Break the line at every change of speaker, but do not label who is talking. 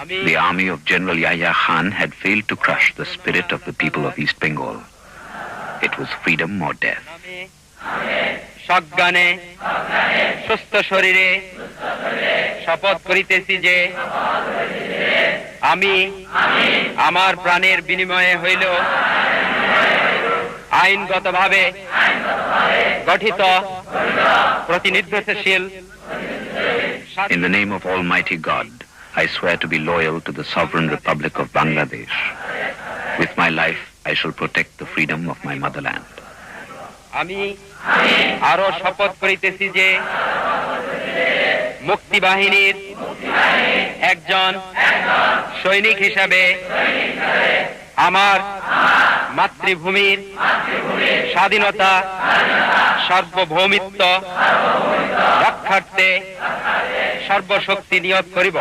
The army of General Yahya Khan had failed to crush the spirit of the people of East Bengal. It was freedom or death.
সজ্ঞানে সুস্থ শরীরে শপথ করিতেছি যে আমি আমার প্রাণের বিনিময়ে হইল আইনগতভাবে গঠিত প্রতিনিধিত্বশীল
In the name of Almighty God, I swear to be loyal to the Sovereign Republic of Bangladesh. With my life, I shall protect the freedom of my motherland.
আমি আরো শপথ করিতেছি যে মুক্তি বাহিনীর একজন সৈনিক হিসাবে আমার মাতৃভূমির স্বাধীনতা সার্বভৌমিত্ব রক্ষার্থে সর্বশক্তি নিয়োগ করিব।